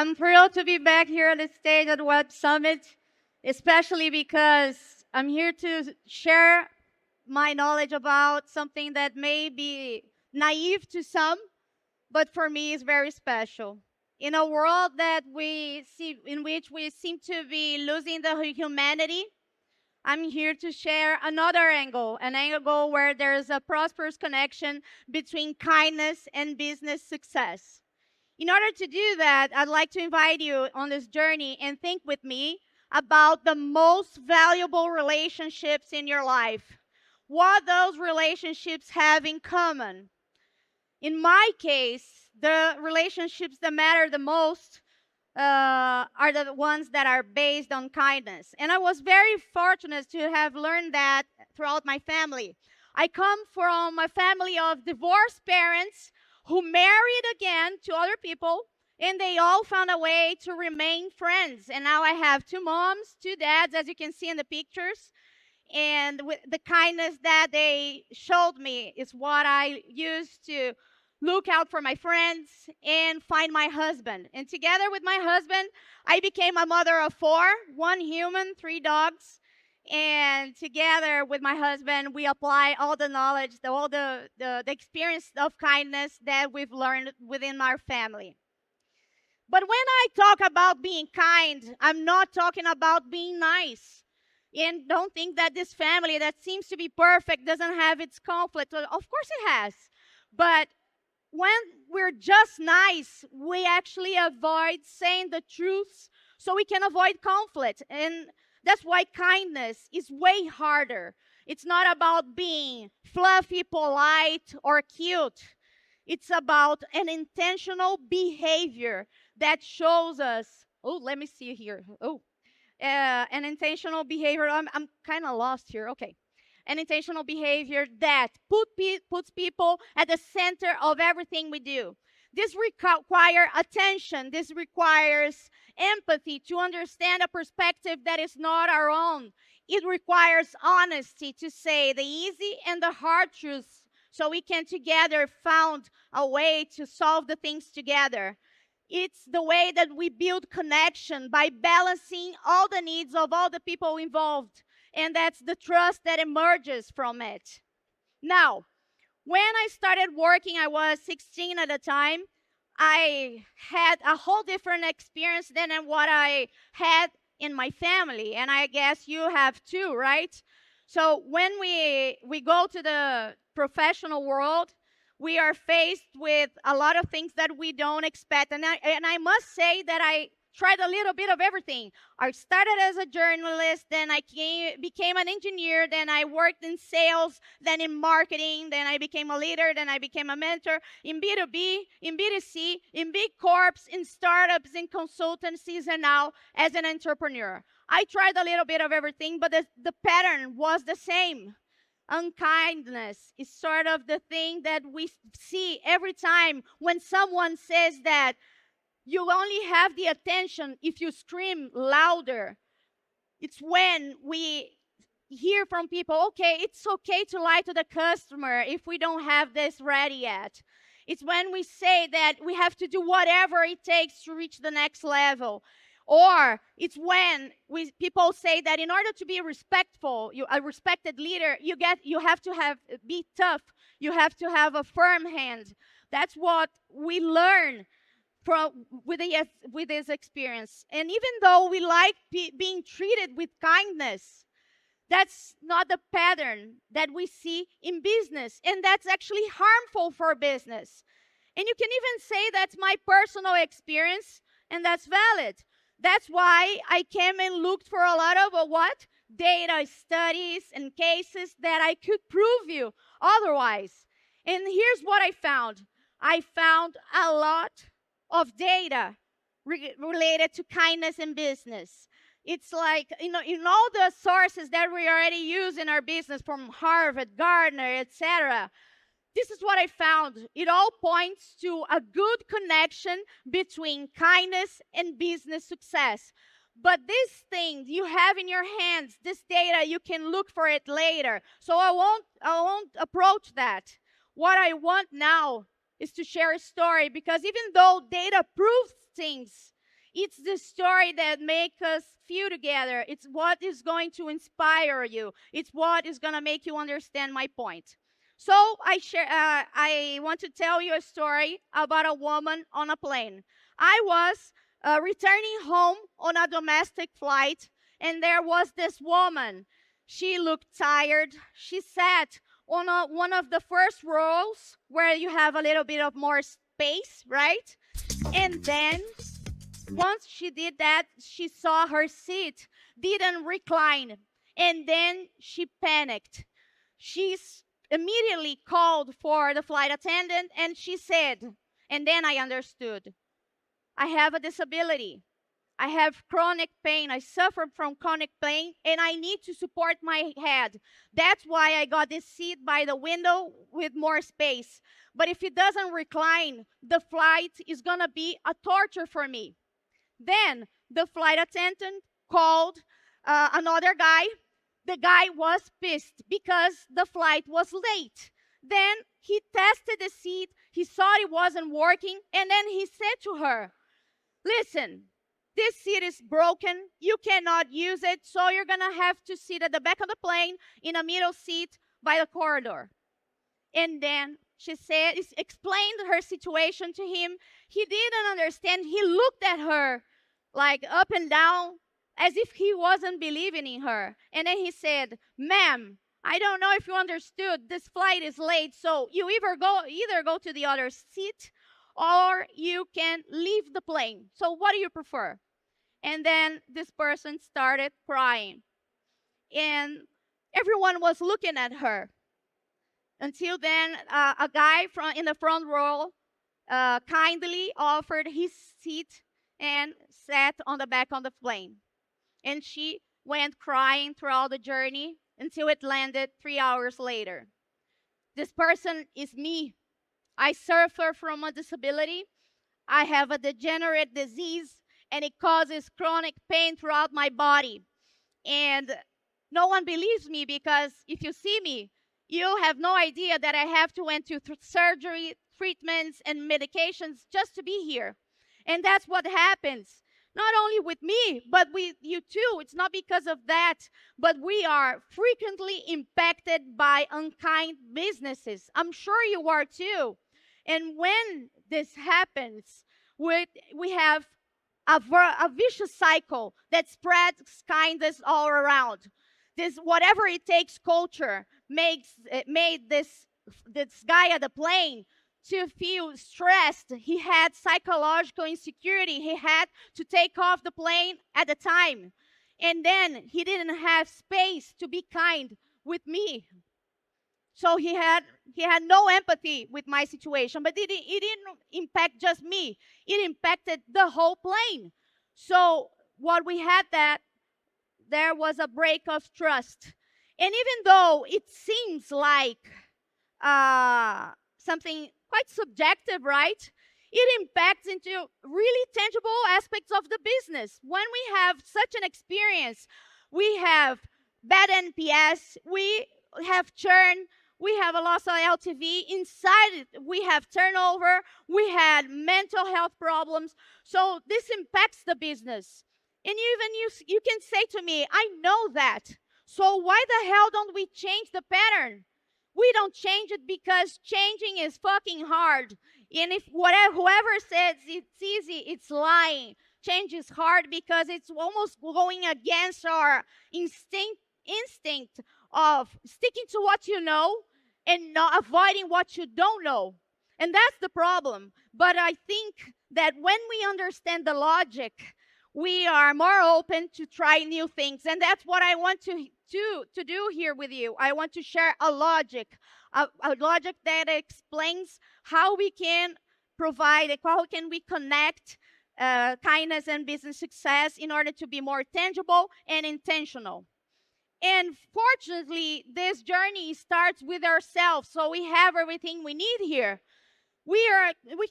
I'm thrilled to be back here on the stage at Web Summit, especially because I'm here to share my knowledge about something that may be naive to some, but for me is very special. In a world that we see, in which we seem to be losing the humanity, I'm here to share another angle, an angle where there's a prosperous connection between kindness and business success. In order to do that, I'd like to invite you on this journey and think with me about the most valuable relationships in your life. What those relationships have in common. In my case, the relationships that matter the most are the ones that are based on kindness. And I was very fortunate to have learned that throughout my family. I come from a family of divorced parents who married again to other people, and they all found a way to remain friends. And now I have two moms, two dads, as you can see in the pictures. And with the kindness that they showed me is what I used to look out for my friends and find my husband. And together with my husband, I became a mother of four, one human, three dogs. And together with my husband, we apply all the knowledge, all the experience of kindness that we've learned within our family. But when I talk about being kind, I'm not talking about being nice. And don't think that this family that seems to be perfect doesn't have its conflict. Well, of course it has. But when we're just nice, we actually avoid saying the truths so we can avoid conflict. And that's why kindness is way harder. It's not about being fluffy, polite, or cute. It's about an intentional behavior that shows us. Oh, let me see here. An intentional behavior. I'm kind of lost here. Okay. An intentional behavior that puts people at the center of everything we do. This requires attention. This requires empathy to understand a perspective that is not our own. It requires honesty to say the easy and the hard truths so we can together find a way to solve the things together. It's the way that we build connection by balancing all the needs of all the people involved. And that's the trust that emerges from it. Now, when I started working, I was 16 at the time. I had a whole different experience than what I had in my family. And I guess you have too, right? So when we go to the professional world, we are faced with a lot of things that we don't expect. And I must say that I tried a little bit of everything. I started as a journalist, then I became an engineer, then I worked in sales, then in marketing, then I became a leader, then I became a mentor in B2B, in B2C, in big corps, in startups, in consultancies, and now as an entrepreneur. I tried a little bit of everything, but the pattern was the same. Unkindness is sort of the thing that we see every time when someone says that you only have the attention if you scream louder. It's when we hear from people, okay, it's okay to lie to the customer if we don't have this ready yet. It's when we say that we have to do whatever it takes to reach the next level. Or it's when people say that in order to be respectful, a respected leader, you have to be tough. You have to have a firm hand. That's what we learn with this experience. And even though we like being treated with kindness, that's not the pattern that we see in business. And that's actually harmful for business. And you can even say that's my personal experience, and that's valid. That's why I came and looked for a lot of data, studies, and cases that I could prove you otherwise. And here's what I found. I found a lot of data related to kindness in business. It's like, in all the sources that we already use in our business, from Harvard, Gartner, etc., this is what I found. It all points to a good connection between kindness and business success. But this thing you have in your hands, this data, you can look for it later. So I won't approach that. What I want now is to share a story, because even though data proves things, It's the story that makes us feel together. It's what is going to inspire you. It's what is going to make you understand my point. So I want to tell you a story about a woman on a plane. I was returning home on a domestic flight, and there was this woman. She looked tired. She sat on one of the first rows where you have a little bit of more space, right? And then once she did that, she saw her seat didn't recline. And then she panicked. She immediately called for the flight attendant and she said, and then I understood, I have a disability. I have chronic pain. I suffer from chronic pain and I need to support my head. That's why I got this seat by the window with more space. But if it doesn't recline, the flight is going to be a torture for me. Then the flight attendant called another guy. The guy was pissed because the flight was late. Then he tested the seat. He saw it wasn't working. And then he said to her, listen, this seat is broken. You cannot use it. So you're going to have to sit at the back of the plane in a middle seat by the corridor. And then she said, explained her situation to him. He didn't understand. He looked at her like up and down as if he wasn't believing in her. And then he said, ma'am, I don't know if you understood. This flight is late. So you either go to the other seat or you can leave the plane. So what do you prefer? And then this person started crying. And everyone was looking at her. Until then, a guy in the front row kindly offered his seat and sat on the back of the plane. And she went crying throughout the journey until it landed 3 hours later. This person is me. I suffer from a disability. I have a degenerate disease, and it causes chronic pain throughout my body. And no one believes me because if you see me, you have no idea that I have to went through surgery, treatments, and medications just to be here. And that's what happens. Not only with me, but with you too. It's not because of that, but we are frequently impacted by unkind businesses. I'm sure you are too. And when this happens, we have a vicious cycle that spreads kindness all around. This whatever it takes culture made this guy at the plane to feel stressed. He had psychological insecurity. He had to take off the plane at the time. And then he didn't have space to be kind with me. So he had no empathy with my situation. But it didn't impact just me. It impacted the whole plane. So what we had there was a break of trust. And even though it seems like something quite subjective, right? It impacts into really tangible aspects of the business. When we have such an experience, we have bad NPS, we have churn, we have a loss of LTV. Inside it, we have turnover, we had mental health problems. So this impacts the business. And even you can say to me, I know that. So why the hell don't we change the pattern? We don't change it because changing is fucking hard. And if whoever says it's easy, it's lying. Change is hard because it's almost going against our instinct of sticking to what you know and not avoiding what you don't know. And that's the problem. But I think that when we understand the logic, we are more open to try new things. And that's what I want to do here with you. I want to share a logic that explains how we can provide, how can we connect kindness and business success in order to be more tangible and intentional. And fortunately, this journey starts with ourselves. So we have everything we need here. We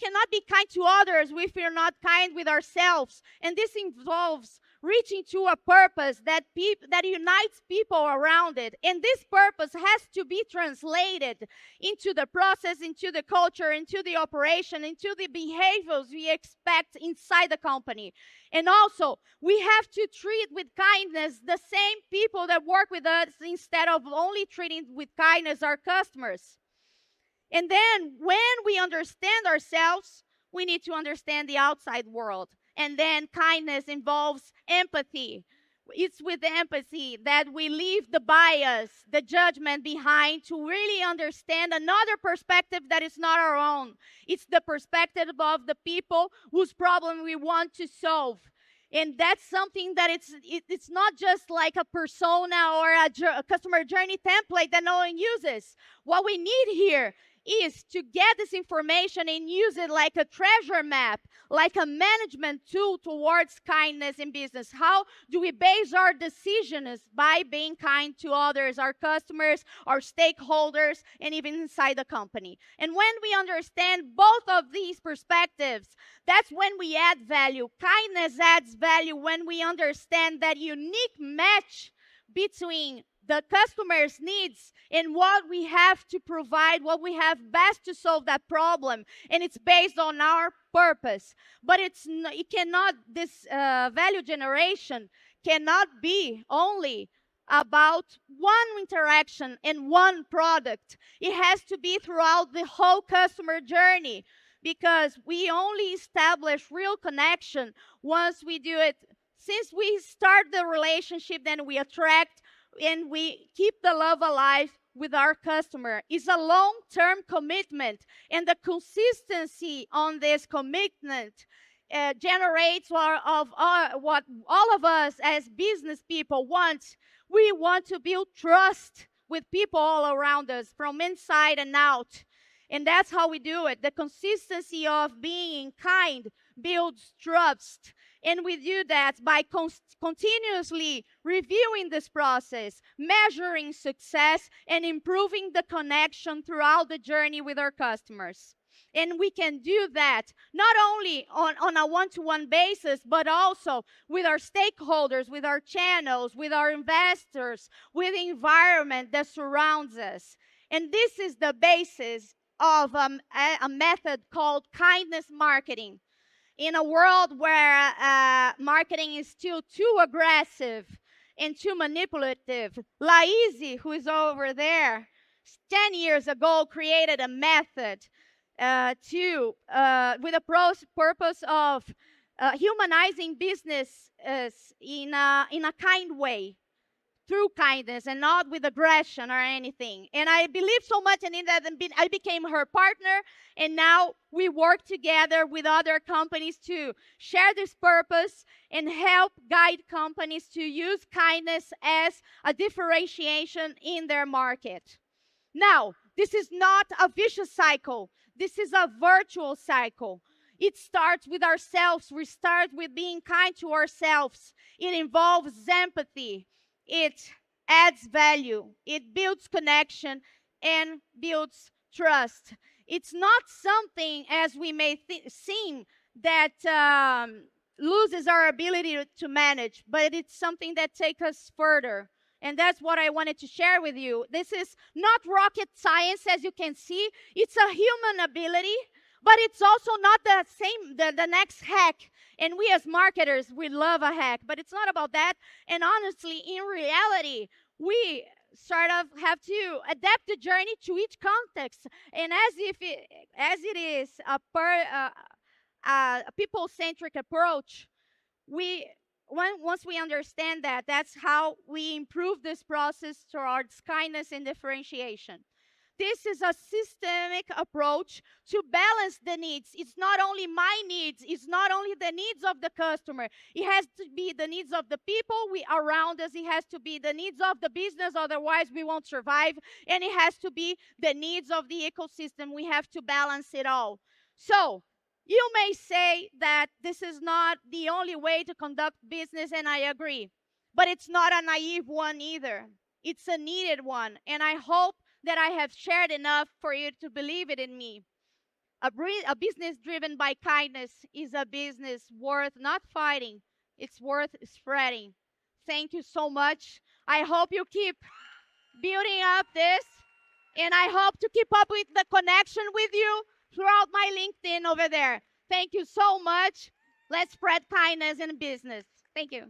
cannot be kind to others if we're not kind with ourselves. And this involves reaching to a purpose that unites people around it. And this purpose has to be translated into the process, into the culture, into the operation, into the behaviors we expect inside the company. And also, we have to treat with kindness the same people that work with us instead of only treating with kindness our customers. And then when we understand ourselves, we need to understand the outside world. And then kindness involves empathy. It's with empathy that we leave the bias, the judgment behind to really understand another perspective that is not our own. It's the perspective of the people whose problem we want to solve. And that's something that it's not just like a persona or a customer journey template that no one uses. What we need here is to get this information and use it like a treasure map, like a management tool towards kindness in business. How do we base our decisions? By being kind to others, our customers, our stakeholders, and even inside the company. And when we understand both of these perspectives, that's when we add value. Kindness adds value when we understand that unique match between the customer's needs and what we have to provide, what we have best to solve that problem, and it's based on our purpose. But this value generation cannot be only about one interaction and one product. It has to be throughout the whole customer journey, because we only establish real connection once we do it. Since we start the relationship, then we attract and we keep the love alive with our customer. It's a long-term commitment, and the consistency on this commitment generates what all of us as business people want. We want to build trust with people all around us from inside and out. And that's how we do it. The consistency of being kind builds trust. And we do that by continuously reviewing this process, measuring success, and improving the connection throughout the journey with our customers. And we can do that not only on a one-to-one basis, but also with our stakeholders, with our channels, with our investors, with the environment that surrounds us. And this is the basis of a method called kindness marketing. In a world where marketing is still too aggressive and too manipulative, Laizi, who is over there, 10 years ago created a method with a purpose of humanizing business in a kind way, through kindness and not with aggression or anything. And I believe so much in it that I became her partner, and now we work together with other companies to share this purpose and help guide companies to use kindness as a differentiation in their market. Now, this is not a vicious cycle. This is a virtual cycle. It starts with ourselves. We start with being kind to ourselves. It involves empathy. It adds value. It builds connection and builds trust. It's not something, as we may seem, that loses our ability to manage, but it's something that takes us further. And that's what I wanted to share with you. This is not rocket science, as you can see. It's a human ability, but it's also not the next hack. And we as marketers, we love a hack, but it's not about that. And honestly, in reality, we sort of have to adapt the journey to each context. And as it is a people-centric approach, once we understand that, that's how we improve this process towards kindness and differentiation. This is a systemic approach to balance the needs. It's not only my needs. It's not only the needs of the customer. It has to be the needs of the people around us. It has to be the needs of the business. Otherwise, we won't survive. And it has to be the needs of the ecosystem. We have to balance it all. So, you may say that this is not the only way to conduct business, and I agree. But it's not a naive one either. It's a needed one. And I hope that I have shared enough for you to believe it in me. A business driven by kindness is a business worth not fighting. it's worth spreading. Thank you so much. I hope you keep building up this, and I hope to keep up with the connection with you throughout my LinkedIn over there. Thank you so much. Let's spread kindness in business. Thank you.